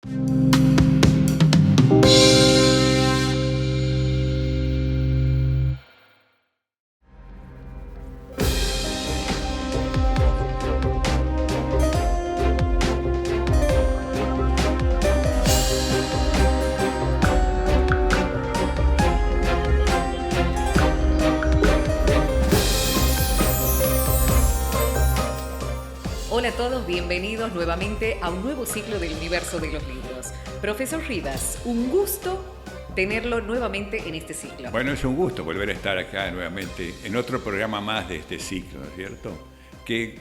Hola a todos, bienvenidos nuevamente a un nuevo ciclo del universo de los libros. Profesor Rivas, un gusto tenerlo nuevamente en este ciclo. Bueno, es un gusto volver a estar acá nuevamente en otro programa más de este ciclo, ¿no es cierto? Que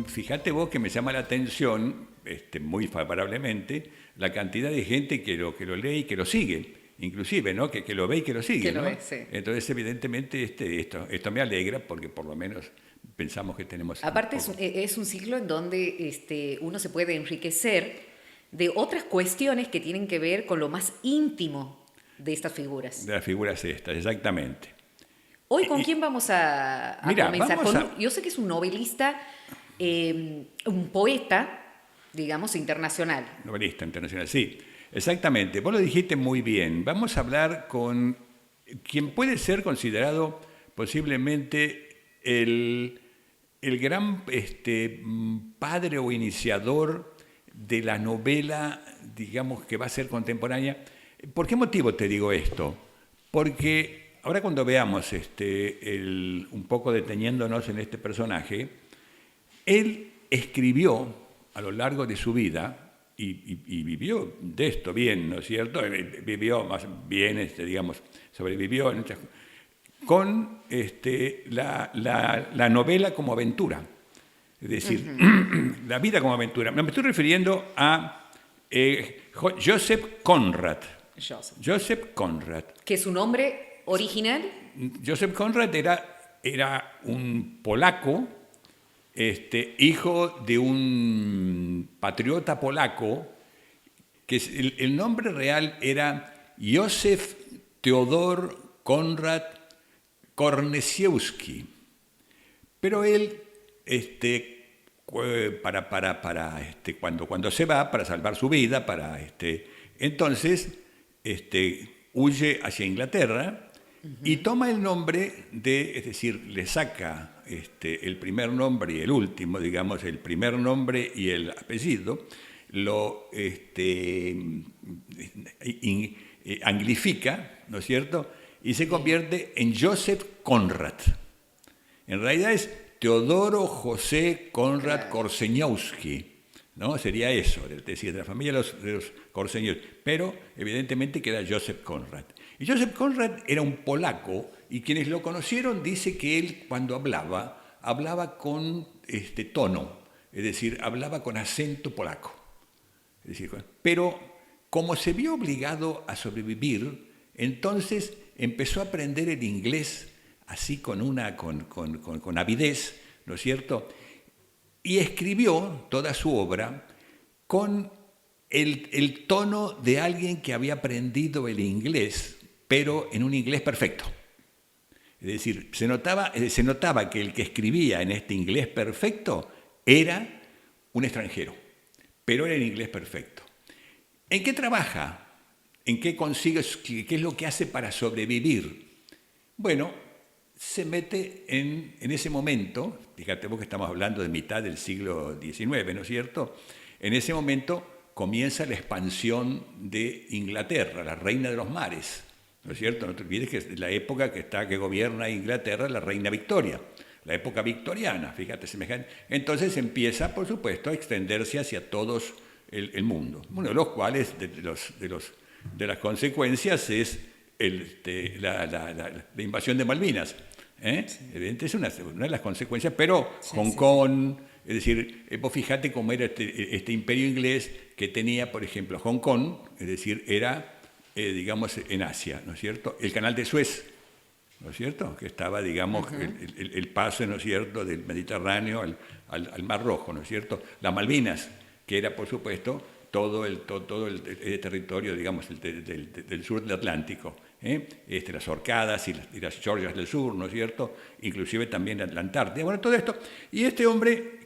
fíjate vos que me llama la atención, muy favorablemente, la cantidad de gente que lo lee y que lo sigue, inclusive, ¿no? Que lo ve y que lo sigue, que ¿no? Lo ve, sí. Entonces, evidentemente, esto me alegra porque por lo menos pensamos que tenemos... Aparte es un ciclo en donde uno se puede enriquecer de otras cuestiones que tienen que ver con lo más íntimo de estas figuras. De las figuras estas, exactamente. Hoy, ¿con quién vamos a comenzar? Yo sé que es un novelista, un poeta, digamos, internacional. Novelista internacional, sí, exactamente. Vos lo dijiste muy bien. Vamos a hablar con quien puede ser considerado posiblemente el gran padre o iniciador de la novela, digamos, que va a ser contemporánea. ¿Por qué motivo te digo esto? Porque ahora cuando veamos un poco deteniéndonos en este personaje, él escribió a lo largo de su vida, y vivió de esto bien, ¿no es cierto? Vivió más bien, digamos, sobrevivió en con la novela como aventura, es decir, la vida como aventura. Me estoy refiriendo a Joseph Conrad. Joseph Conrad. ¿Que es su nombre original? Joseph Conrad era un polaco, hijo de un patriota polaco, que el nombre real era Józef Teodor Konrad Kornesiewski. Pero él, cuando se va para salvar su vida, entonces huye hacia Inglaterra y toma el nombre es decir, le saca el primer nombre y el último, digamos, el primer nombre y el apellido, lo anglifica, ¿no es cierto?, y se convierte en Joseph Conrad. En realidad es Teodoro José Conrad Korzeniowski, ¿no? Sería eso, es decir, de la familia de los Korzeniowski, pero evidentemente queda Joseph Conrad. Y Joseph Conrad era un polaco, y quienes lo conocieron dice que él cuando hablaba con tono, es decir, hablaba con acento polaco. Es decir, pero como se vio obligado a sobrevivir, entonces empezó a aprender el inglés así con avidez, ¿no es cierto? Y escribió toda su obra con el tono de alguien que había aprendido el inglés, pero en un inglés perfecto. Es decir, se notaba que el que escribía en este inglés perfecto era un extranjero, pero era en inglés perfecto. ¿En qué trabaja? ¿En qué consigue? ¿Qué es lo que hace para sobrevivir? Bueno, se mete en ese momento, fíjate vos que estamos hablando de mitad del siglo XIX, ¿no es cierto? En ese momento comienza la expansión de Inglaterra, la reina de los mares, ¿no es cierto? No te olvides que es la época que gobierna Inglaterra la reina Victoria, la época victoriana, fíjate, semejante. Entonces empieza, por supuesto, a extenderse hacia todos el mundo, uno de los cuales, de las consecuencias es la invasión de Malvinas. Evidentemente es una de las consecuencias, pero sí, Hong Kong, es decir, vos fijate cómo era este imperio inglés que tenía, por ejemplo, Hong Kong, es decir, era, digamos, en Asia, ¿no es cierto? El canal de Suez, ¿no es cierto? Que estaba, digamos, el paso, ¿no es cierto?, del Mediterráneo al Mar Rojo, ¿no es cierto? Las Malvinas, que era, por supuesto, todo el territorio, digamos, del sur del Atlántico, las Orcadas y las Georgias del sur, ¿no es cierto? Inclusive también la Antártida. Bueno, todo esto. Y este hombre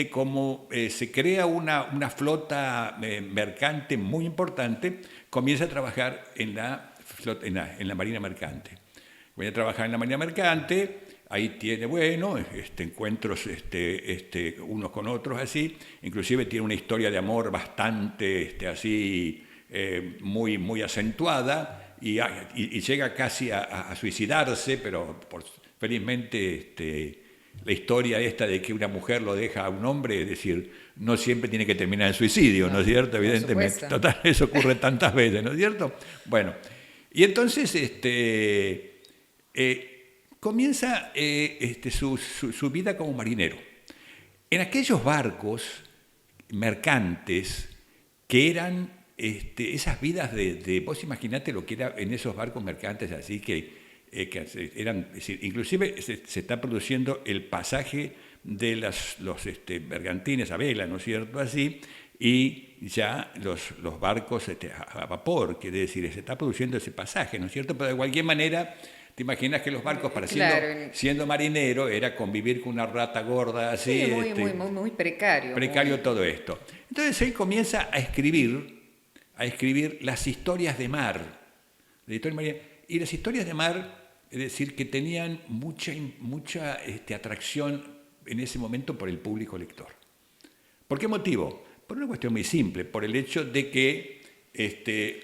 como se crea una flota mercante muy importante, comienza a trabajar en la marina mercante. Voy a trabajar en la marina mercante, ahí tiene, encuentros unos con otros así, inclusive tiene una historia de amor bastante así, muy, muy acentuada, y llega casi a suicidarse, pero felizmente la historia esta de que una mujer lo deja a un hombre, es decir, no siempre tiene que terminar en suicidio, ¿no es cierto? Evidentemente, total, eso ocurre tantas veces, ¿no es cierto? Bueno, y entonces comienza su vida como marinero. En aquellos barcos mercantes que eran esas vidas vos imaginate lo que era en esos barcos mercantes así que eran, es decir, inclusive se está produciendo el pasaje de los bergantines a vela, ¿no es cierto? Así, y ya los barcos a vapor, quiere decir, se está produciendo ese pasaje, ¿no es cierto? Pero de cualquier manera, te imaginas que los barcos, siendo marinero, era convivir con una rata gorda así. Sí, muy precario. Precario todo esto. Entonces él comienza a escribir las historias de mar, la historia marina. Y las historias de mar, es decir, que tenían mucha atracción en ese momento por el público lector. ¿Por qué motivo? Por una cuestión muy simple, por el hecho de que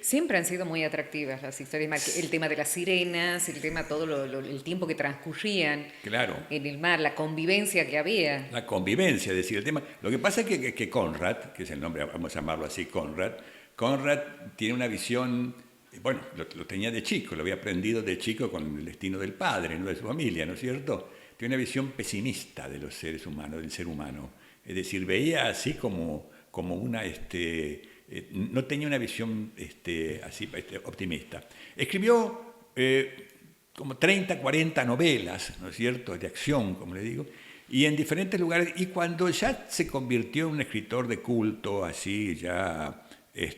siempre han sido muy atractivas las historias de mar, el tema de las sirenas, el tema el tiempo que transcurrían en el mar, la convivencia que había. La convivencia, es decir, el tema. Lo que pasa es que Conrad, que es el nombre, vamos a llamarlo así, Conrad tiene una visión. Bueno, lo tenía de chico, lo había aprendido de chico con el destino del padre, no de su familia, ¿no es cierto? Tiene una visión pesimista de los seres humanos, del ser humano. Es decir, veía así como una, no tenía una visión así optimista. Escribió como 30, 40 novelas, ¿no es cierto?, de acción, como le digo, y en diferentes lugares. Y cuando ya se convirtió en un escritor de culto, así ya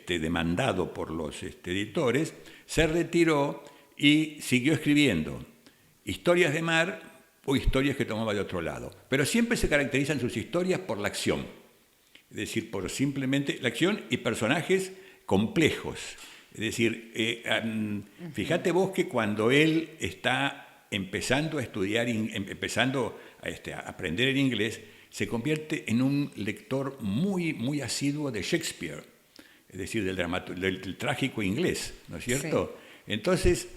demandado por los editores, se retiró y siguió escribiendo historias de mar o historias que tomaba de otro lado. Pero siempre se caracterizan sus historias por la acción, es decir, por simplemente la acción y personajes complejos. Es decir, fíjate vos que cuando él está empezando a estudiar, empezando a aprender el inglés, se convierte en un lector muy, muy asiduo de Shakespeare, es decir, del trágico inglés, ¿no es cierto? Sí. Entonces,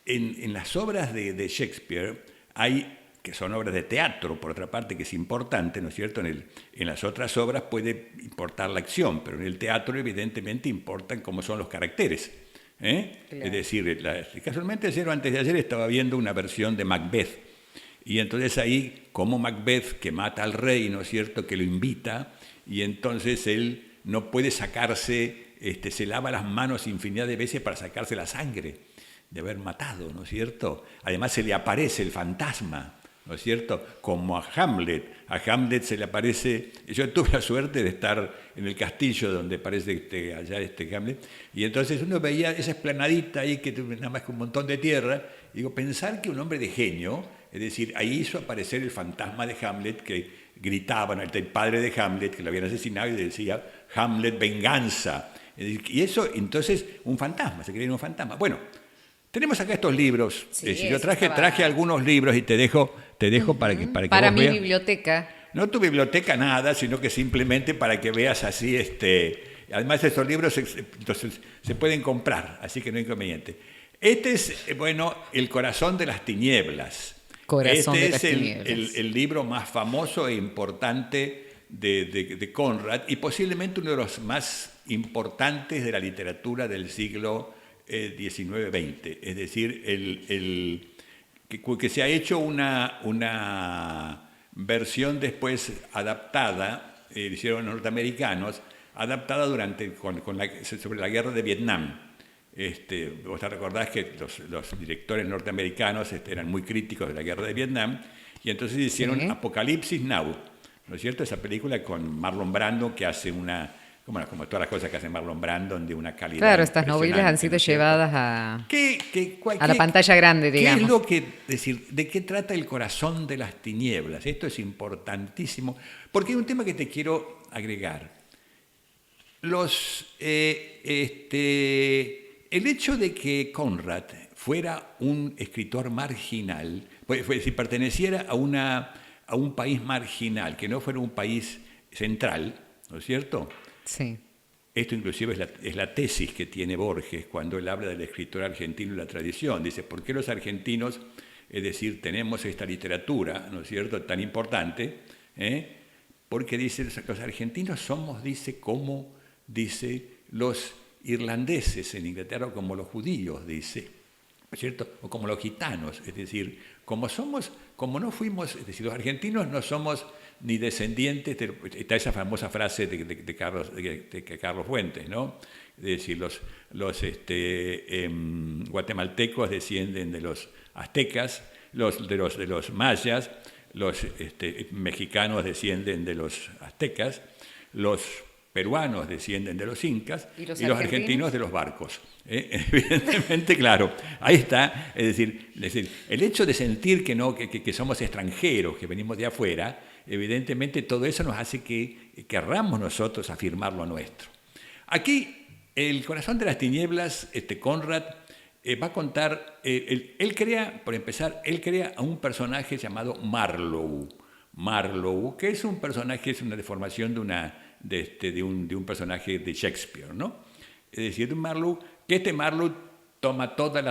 en las obras de Shakespeare hay, que son obras de teatro, por otra parte, que es importante, ¿no es cierto? En las otras obras puede importar la acción, pero en el teatro evidentemente importan cómo son los caracteres. Claro. Es decir, casualmente ayer o antes de ayer estaba viendo una versión de Macbeth, y entonces ahí, como Macbeth, que mata al rey, ¿no es cierto?, que lo invita, y entonces él no puede sacarse, se lava las manos infinidad de veces para sacarse la sangre de haber matado, ¿no es cierto? Además se le aparece el fantasma, ¿no es cierto? Como a Hamlet. A Hamlet se le aparece. Yo tuve la suerte de estar en el castillo donde aparece allá Hamlet, y entonces uno veía esa esplanadita ahí que nada más que un montón de tierra. Y digo, pensar que un hombre de genio, es decir, ahí hizo aparecer el fantasma de Hamlet, que gritaban al padre de Hamlet, que lo habían asesinado, y decía, Hamlet, venganza. Y eso, entonces, un fantasma, se creía un fantasma. Bueno, tenemos acá estos libros. Sí, yo traje algunos libros y te dejo para que para vos mi veas. Biblioteca. No tu biblioteca nada, sino que simplemente para que veas así, además estos libros se pueden comprar, así que no hay inconveniente. Este es, El corazón de las tinieblas. El libro más famoso e importante de Conrad, y posiblemente uno de los más importantes de la literatura del siglo XIX-XX. Es decir, que se ha hecho una versión después adaptada, hicieron los norteamericanos, adaptada sobre la guerra de Vietnam. Vos te recordás que los directores norteamericanos eran muy críticos de la guerra de Vietnam, y entonces hicieron Apocalipsis Now, ¿no es cierto? Esa película con Marlon Brando, que hace una como todas las cosas que hace Marlon Brandon, de una calidad Claro, estas novelas han sido llevadas a la pantalla grande, digamos. ¿Qué es lo que decir? ¿De qué trata El corazón de las tinieblas? Esto es importantísimo, porque hay un tema que te quiero agregar. El hecho de que Conrad fuera un escritor marginal, si perteneciera a un país marginal, que no fuera un país central, ¿no es cierto? Sí. Esto inclusive es la tesis que tiene Borges cuando él habla del escritor argentino y la tradición. Dice, ¿por qué los argentinos, es decir, tenemos esta literatura, ¿no es cierto?, tan importante? Porque dice, los argentinos somos, dice, como, dice, los irlandeses en Inglaterra, como los judíos, dice, ¿no es cierto?, o como los gitanos, es decir, como no fuimos, es decir, los argentinos no somos ni descendientes, está esa famosa frase de Carlos Fuentes, ¿no? Es decir, los guatemaltecos descienden de los aztecas, de los mayas, los mexicanos descienden de los aztecas, los peruanos descienden de los incas y los argentinos de los barcos. Evidentemente, claro, ahí está. Es decir, el hecho de sentir que somos extranjeros, que venimos de afuera, evidentemente todo eso nos hace que querramos nosotros afirmar lo nuestro. Aquí, El corazón de las tinieblas, Conrad va a contar, él crea a un personaje llamado Marlowe. Marlowe, que es un personaje, es una deformación de un personaje de Shakespeare, ¿no? Es decir, Marlowe, que Marlowe toma todos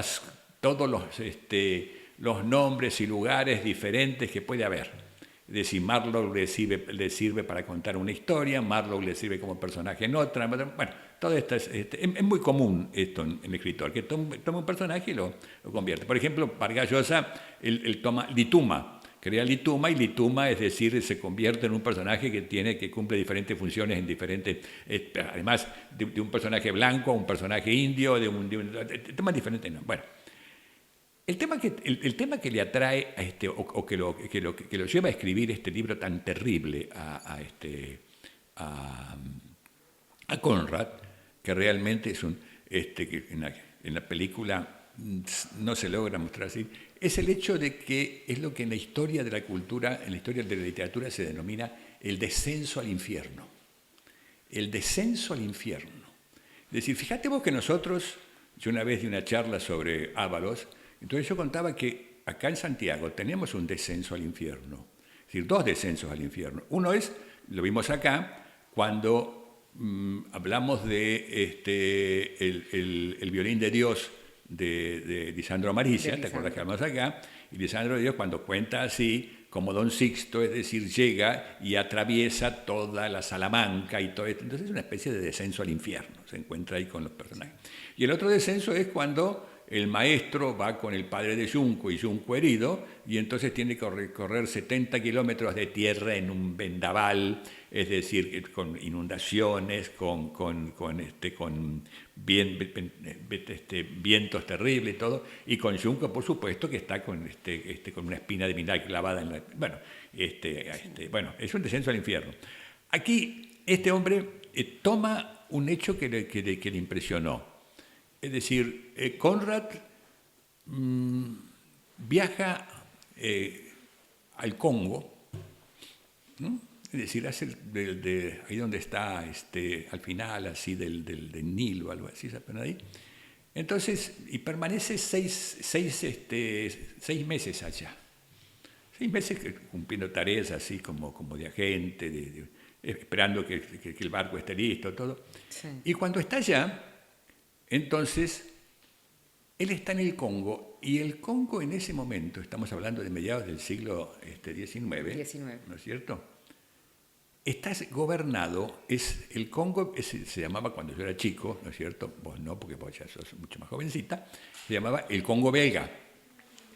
los nombres y lugares diferentes que puede haber. Es decir, Marlowe le sirve para contar una historia, Marlowe le sirve como personaje en otra. Bueno, todo esto es muy común esto en el escritor, que toma un personaje y lo convierte. Por ejemplo, Vargas Llosa, él toma Lituma, crea Lituma, y Lituma, es decir, se convierte en un personaje que cumple diferentes funciones en diferentes, además de un personaje blanco a un personaje indio, toma diferentes nombres. Bueno, el tema que le atrae a o que lo lleva a escribir este libro tan terrible a Conrad, que realmente es que en la película no se logra mostrar así, es el hecho de que es lo que en la historia de la cultura, en la historia de la literatura se denomina el descenso al infierno. El descenso al infierno. Es decir, fíjate vos que nosotros, yo una vez di una charla sobre Ábalos, entonces yo contaba que acá en Santiago tenemos un descenso al infierno, es decir, dos descensos al infierno. Uno es, lo vimos acá, cuando hablamos de el violín de Dios de Lisandro Amarilla, ¿te acuerdas que hablamos acá? Y Lisandro de Dios cuando cuenta así, como Don Sixto, es decir, llega y atraviesa toda la Salamanca y todo esto. Entonces es una especie de descenso al infierno, se encuentra ahí con los personajes. Y el otro descenso es cuando el maestro va con el padre de Junco y Junco herido, y entonces tiene que recorrer 70 kilómetros de tierra en un vendaval, es decir, con inundaciones, con vientos terribles y todo, y con Junco, por supuesto, que está con una espina de vinagre clavada en la... Bueno, es un descenso al infierno. Aquí, este hombre toma un hecho que le impresionó. Es decir, Conrad viaja al Congo, ¿no? Es decir, hace ahí donde está, al final, así del Nilo, algo así, ¿saben ahí? Entonces, y permanece seis meses allá. 6 meses cumpliendo tareas así como de agente, esperando que el barco esté listo, todo. Sí. Y cuando está allá, entonces, él está en el Congo, y el Congo en ese momento, estamos hablando de mediados del siglo XIX, ¿no es cierto? Está gobernado, el Congo se llamaba cuando yo era chico, ¿no es cierto? Vos no, porque vos ya sos mucho más jovencita, se llamaba el Congo belga.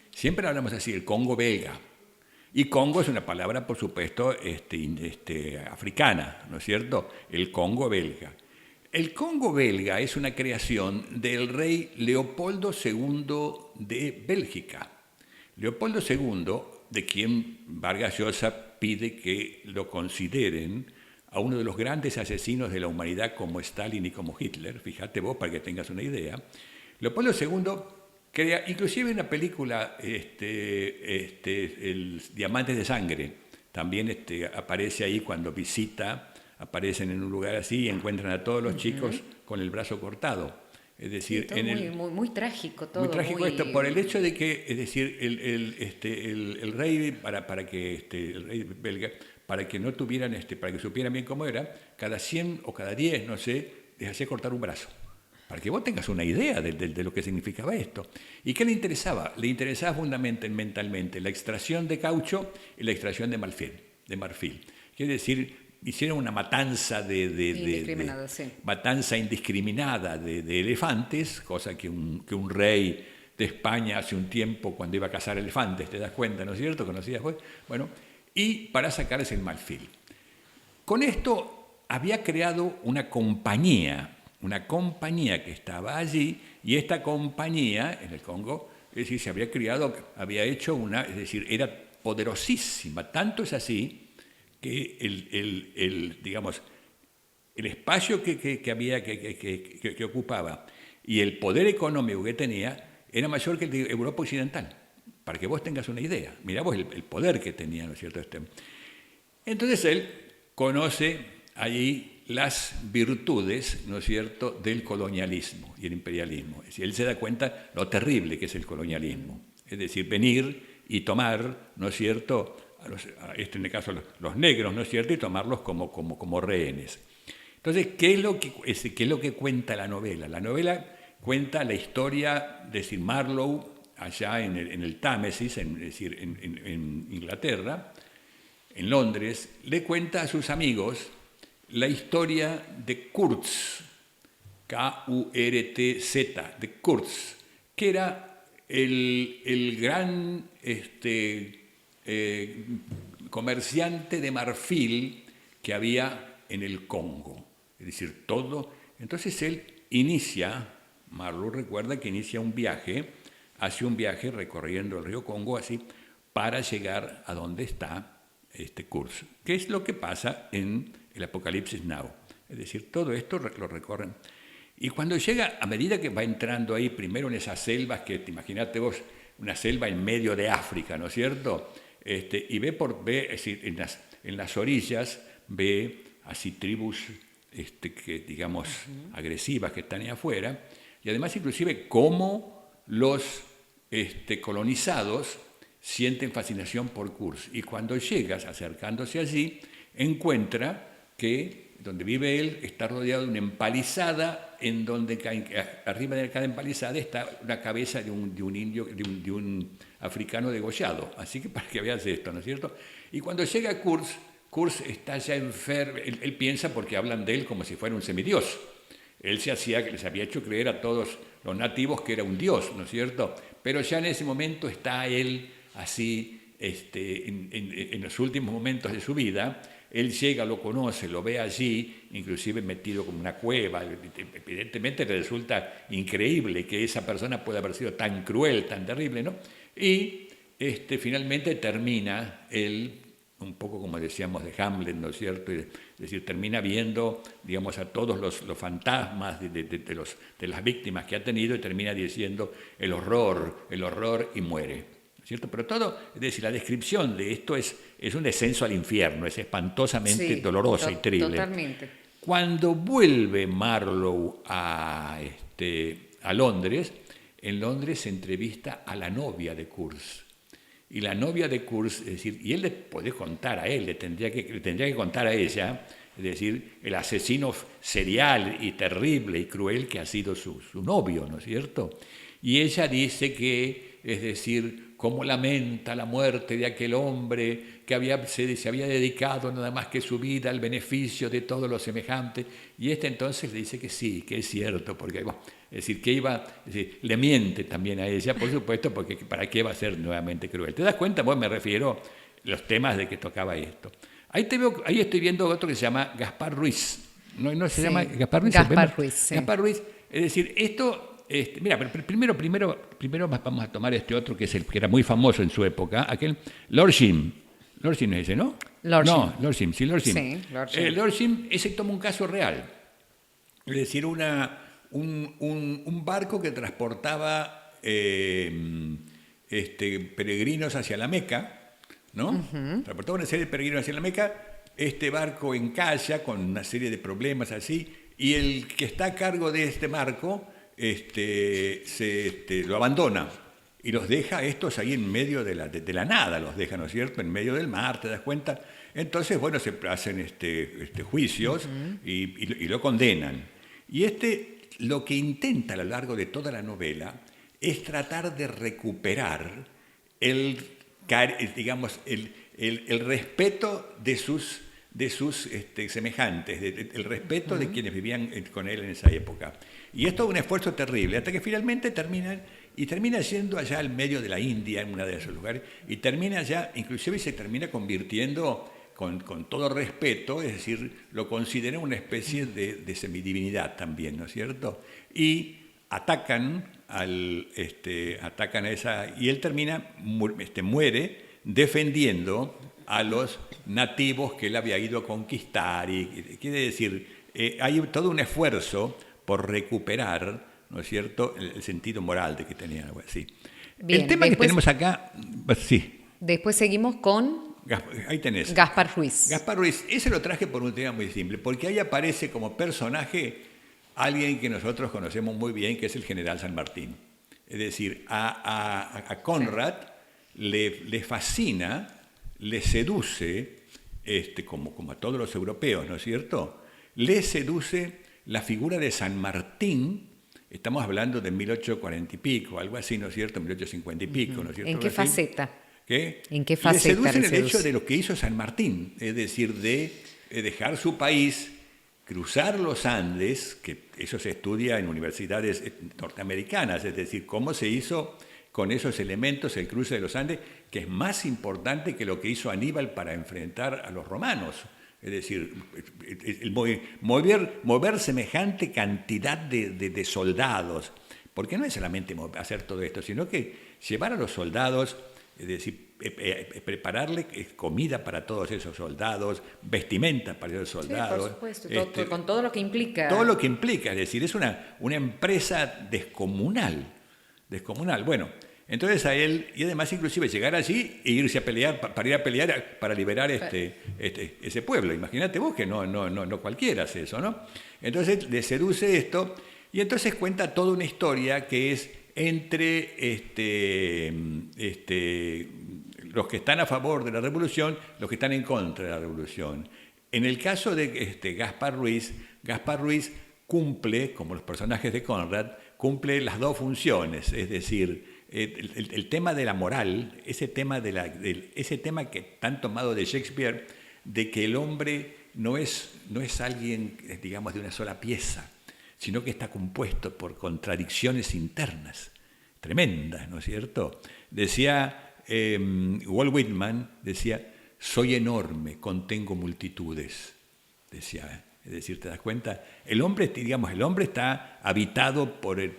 Siempre hablamos así, el Congo belga. Y Congo es una palabra, por supuesto, africana, ¿no es cierto? El Congo belga. El Congo belga es una creación del rey Leopoldo II de Bélgica. Leopoldo II, de quien Vargas Llosa pide que lo consideren a uno de los grandes asesinos de la humanidad como Stalin y como Hitler, fíjate vos para que tengas una idea. Leopoldo II crea, inclusive en la película el Diamantes de Sangre, también aparece ahí cuando aparecen en un lugar así y encuentran a todos los chicos con el brazo cortado. Es decir, sí, muy trágico todo. Muy trágico esto, por el hecho de que, es decir, el rey, para que el rey belga, para que no tuvieran, para que supieran bien cómo era, cada 100 o cada 10, no sé, les hacía cortar un brazo. Para que vos tengas una idea de lo que significaba esto. ¿Y qué le interesaba? Le interesaba fundamentalmente la extracción de caucho y la extracción de marfil. Quiere decir, hicieron una matanza matanza indiscriminada de elefantes, cosa que un rey de España hace un tiempo, cuando iba a cazar elefantes, te das cuenta, ¿no es cierto? Conocías, pues. Bueno, y para sacarles el marfil. Con esto había creado una compañía que estaba allí, y esta compañía en el Congo, es decir, se había creado, es decir, era poderosísima, tanto es así que digamos, el espacio que ocupaba y el poder económico que tenía era mayor que el de Europa Occidental, para que vos tengas una idea. Mirá vos el poder que tenía, ¿no es cierto? Entonces él conoce allí las virtudes, ¿no es cierto?, del colonialismo y el imperialismo. Es decir, él se da cuenta lo terrible que es el colonialismo. Es decir, venir y tomar, ¿no es cierto?, en el caso los negros, ¿no es cierto?, y tomarlos como rehenes. Entonces, ¿qué es lo que cuenta la novela? La novela cuenta la historia de Sir Marlowe allá en el Támesis, es decir, en Inglaterra, en Londres. Le cuenta a sus amigos la historia de Kurtz, K-U-R-T-Z, de Kurtz, que era el gran comerciante de marfil que había en el Congo. Es decir, todo. Entonces él Marlowe recuerda que inicia hace un viaje recorriendo el río Congo así, para llegar a donde está Kurtz. ¿Qué es lo que pasa en el Apocalipsis Now? Es decir, todo esto lo recorren. Y cuando llega, a medida que va entrando ahí, primero en esas selvas, que imagínate vos, una selva en medio de África, ¿no es cierto?, y ve es decir, en las orillas, ve así tribus que, digamos, agresivas que están ahí afuera, y además inclusive cómo los colonizados sienten fascinación por Kurtz. Y cuando llegas, acercándose allí, encuentra que donde vive él está rodeado de una empalizada, en donde arriba de cada empalizada está la cabeza de un indio, de un africano degollado. Así que para que veas esto, ¿no es cierto? Y cuando llega Kurtz está ya enfermo. Él piensa, porque hablan de él como si fuera un semidios. Él les había hecho creer a todos los nativos que era un dios, ¿no es cierto? Pero ya en ese momento está él así, en los últimos momentos de su vida. Él llega, lo conoce, lo ve allí, inclusive metido como una cueva. Evidentemente le resulta increíble que esa persona pueda haber sido tan cruel, tan terrible, ¿no? Y finalmente termina él, un poco como decíamos de Hamlet, ¿no es cierto? Es decir, termina viendo, digamos, a todos los fantasmas de las víctimas que ha tenido, y termina diciendo el horror, y muere. ¿Cierto? Pero todo, es decir, la descripción de esto es un descenso al infierno, es espantosamente dolorosa y terrible. Totalmente. Cuando vuelve Marlowe a Londres, en Londres se entrevista a la novia de Kurtz. Y la novia de Kurtz, es decir, y él le puede contar a él, le tendría que contar a ella, es decir, el asesino serial y terrible y cruel que ha sido su novio, ¿no es cierto? Y ella dice que, es decir, cómo lamenta la muerte de aquel hombre que se había dedicado nada más que su vida al beneficio de todos los semejantes. Y entonces le dice que sí, que es cierto, porque es decir, le miente también a ella, por supuesto, porque ¿para qué va a ser nuevamente cruel? ¿Te das cuenta? Bueno, me refiero a los temas de que tocaba esto. Ahí estoy viendo otro que se llama Gaspar Ruiz. ¿No se llama Gaspar Ruiz? Gaspar Ruiz, sí. Gaspar Ruiz, es decir, esto... mira, pero primero vamos a tomar otro que era muy famoso en su época, aquel Lord Jim. Lord Jim es ese, ¿no? Lord No, Jim. Lord Jim, sí, Lord Jim. Sí, Lord Jim. Lord Jim, ese toma un caso real. Es decir, un barco que transportaba peregrinos hacia la Meca, ¿no? Transportaba una serie de peregrinos hacia la Meca, este barco encalla con una serie de problemas así, y el que está a cargo de este barco lo abandona y los deja estos ahí en medio de la nada, los deja, ¿no es cierto?, en medio del mar, ¿te das cuenta? Entonces, bueno, se hacen juicios y lo condenan. Y lo que intenta a lo largo de toda la novela es tratar de recuperar el respeto de sus semejantes, el respeto de quienes vivían con él en esa época. Y esto es un esfuerzo terrible, hasta que finalmente termina yendo allá al medio de la India, en uno de esos lugares, y termina allá, inclusive se termina convirtiendo con todo respeto, es decir, lo considera una especie de semidivinidad también, ¿no es cierto? Y atacan a esa, y él muere defendiendo a los nativos que él había ido a conquistar, y quiere decir, hay todo un esfuerzo por recuperar, ¿no es cierto?, el sentido moral de que tenía, algo así. Bien, el tema que tenemos acá, sí. Después seguimos con Ahí tenés. Gaspar Ruiz. Gaspar Ruiz, ese lo traje por un tema muy simple, porque ahí aparece como personaje alguien que nosotros conocemos muy bien, que es el general San Martín. Es decir, a Conrad le fascina, le seduce, como a todos los europeos, ¿no es cierto? Le seduce la figura de San Martín. Estamos hablando de 1840 y pico, algo así, ¿no es cierto? 1850 y pico, ¿no es cierto? ¿En qué faceta? ¿Qué? ¿En qué faceta? Le seduce en el hecho de lo que hizo San Martín, es decir, de dejar su país, cruzar los Andes, que eso se estudia en universidades norteamericanas, es decir, cómo se hizo con esos elementos el cruce de los Andes, que es más importante que lo que hizo Aníbal para enfrentar a los romanos. Es decir, mover semejante cantidad de soldados, porque no es solamente hacer todo esto, sino que llevar a los soldados, es decir, prepararle comida para todos esos soldados, vestimenta para esos soldados. Sí, por supuesto, con todo lo que implica. Todo lo que implica, es decir, es una empresa descomunal. Bueno, entonces a él, y además inclusive llegar allí e irse a pelear, para ir a pelear para liberar ese pueblo. Imagínate vos que no cualquiera hace eso, ¿no? Entonces le seduce esto, y entonces cuenta toda una historia que es entre los que están a favor de la revolución, los que están en contra de la revolución. En el caso de Gaspar Ruiz cumple, como los personajes de Conrad, cumple las dos funciones, es decir, el tema de la moral, ese tema que tan tomado de Shakespeare, de que el hombre no es alguien, digamos, de una sola pieza, sino que está compuesto por contradicciones internas, tremendas, ¿no es cierto? Decía Walt Whitman, soy enorme, contengo multitudes, decía. Es decir, ¿te das cuenta? El hombre está habitado por el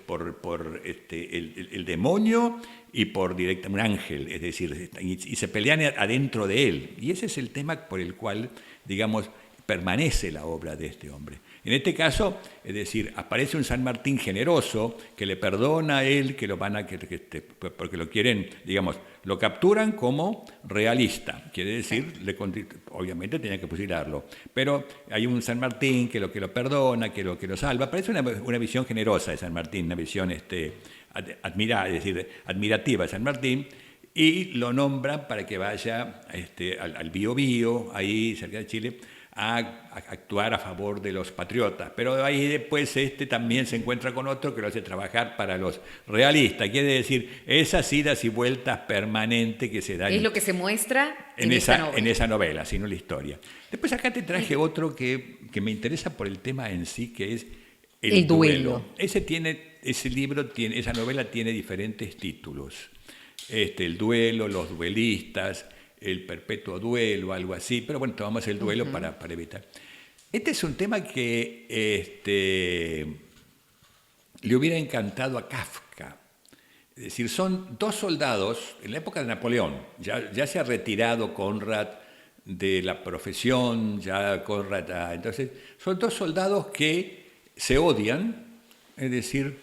demonio y por un ángel, es decir, y se pelean adentro de él. Y ese es el tema por el cual, digamos, permanece la obra de este hombre. En este caso, es decir, aparece un San Martín generoso que le perdona a él, que porque lo quieren, digamos, lo capturan como realista, quiere decir, obviamente tenía que fusilarlo, pero hay un San Martín que lo perdona, que lo salva. Parece una visión generosa de San Martín, una visión admirativa de San Martín, y lo nombran para que vaya al Biobío, ahí cerca de Chile, a actuar a favor de los patriotas. Pero ahí después también se encuentra con otro que lo hace trabajar para los realistas. Quiere decir, esas idas y vueltas permanentes que se dan. Es lo que se muestra en esa novela, sino la historia. Después acá te traje otro que me interesa por el tema en sí, que es el duelo. Esa novela tiene diferentes títulos. El duelo, los duelistas, el perpetuo duelo, algo así, pero bueno, tomamos el duelo para evitar. Este es un tema que le hubiera encantado a Kafka. Es decir, son dos soldados, en la época de Napoleón, ya se ha retirado Conrad de la profesión, ya Conrad. Entonces, son dos soldados que se odian, es decir,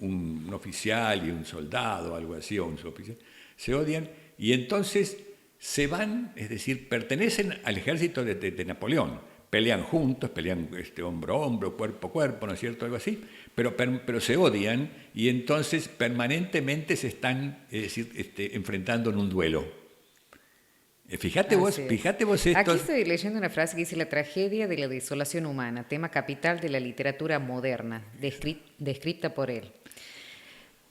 un oficial y un soldado, algo así, o un suboficial, se odian y entonces se van, es decir, pertenecen al ejército de Napoleón, pelean juntos, pelean hombro a hombro, cuerpo a cuerpo, ¿no es cierto?, algo así, pero se odian y entonces permanentemente se están, es decir, enfrentando en un duelo. Fíjate vos estos... Aquí estoy leyendo una frase que dice: la tragedia de la desolación humana, tema capital de la literatura moderna, descrita por él.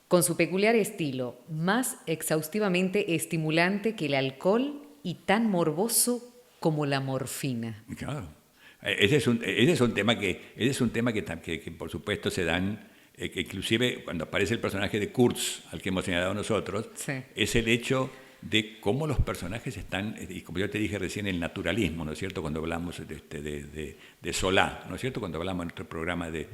Con su peculiar estilo, más exhaustivamente estimulante que el alcohol y tan morboso como la morfina. Claro. Ese es un tema que por supuesto se dan, que inclusive cuando aparece el personaje de Kurtz, al que hemos señalado nosotros, sí, es el hecho de cómo los personajes están, y como yo te dije recién, el naturalismo, ¿no es cierto?, cuando hablamos de Solá, ¿no es cierto?, cuando hablamos en nuestro programa de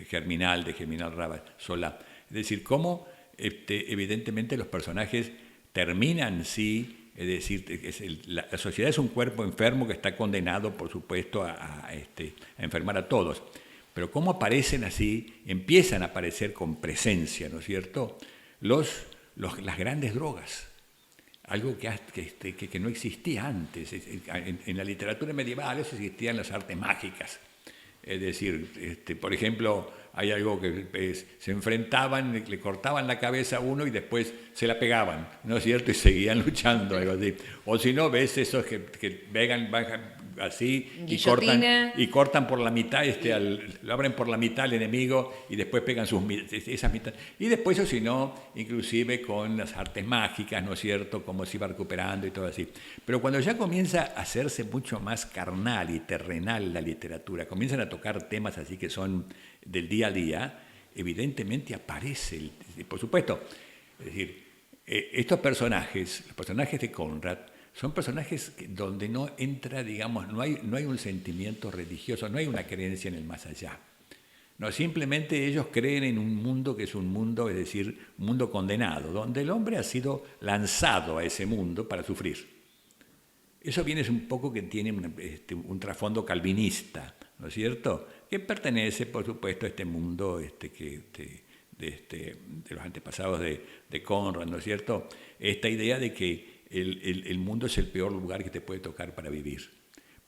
Germinal Raba, Solá. Es decir, cómo evidentemente los personajes terminan, sí, es decir, la sociedad es un cuerpo enfermo que está condenado, por supuesto, a enfermar a todos. Pero cómo aparecen así, empiezan a aparecer con presencia, ¿no es cierto?, las grandes drogas, algo que no existía antes. En la literatura medieval eso existían las artes mágicas. Es decir, por ejemplo, hay algo que se enfrentaban, le cortaban la cabeza a uno y después se la pegaban, ¿no es cierto?, y seguían luchando, algo así. O si no, ves esos que bajan así y cortan por la mitad, lo abren por la mitad al enemigo y después pegan esas mitades. Y después, o si no, inclusive con las artes mágicas, ¿no es cierto?, cómo se iba recuperando y todo así. Pero cuando ya comienza a hacerse mucho más carnal y terrenal la literatura, comienzan a tocar temas así que son del día a día, evidentemente aparece, por supuesto, es decir, estos personajes, los personajes de Conrad, son personajes donde no entra, digamos, no hay un sentimiento religioso, no hay una creencia en el más allá. No, simplemente ellos creen en un mundo que es un mundo, es decir, un mundo condenado, donde el hombre ha sido lanzado a ese mundo para sufrir. Eso viene un poco que tiene un trasfondo calvinista, ¿no es cierto?, que pertenece, por supuesto, a este mundo de los antepasados de Conrad, ¿no es cierto?, esta idea de que el mundo es el peor lugar que te puede tocar para vivir.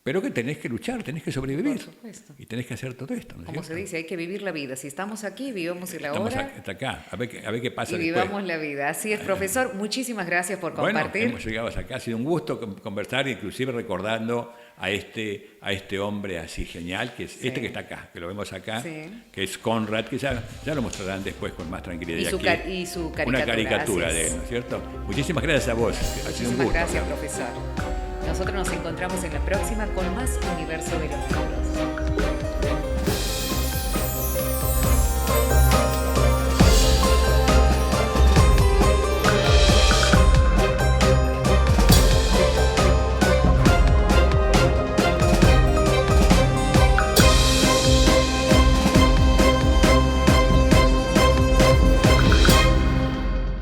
Pero que tenés que luchar, tenés que sobrevivir. Por supuesto. Y tenés que hacer todo esto, ¿no es Como cierto? se dice, hay que vivir la vida. Si estamos aquí, vivamos el ahora. Estamos hasta acá, a ver qué pasa y después. vivamos la vida. Así es, profesor. Muchísimas gracias por compartir. Bueno, hemos llegado hasta acá. Ha sido un gusto conversar, inclusive recordando a este hombre así genial, que es sí, que está acá, que lo vemos acá, sí, que es Conrad, que ya lo mostrarán después con más tranquilidad. Y su caricatura. Una caricatura de él, ¿no es cierto? Muchísimas gracias a vos. Ha sido un gusto. Gracias, profesor. Nosotros nos encontramos en la próxima con más Universo de los Libros.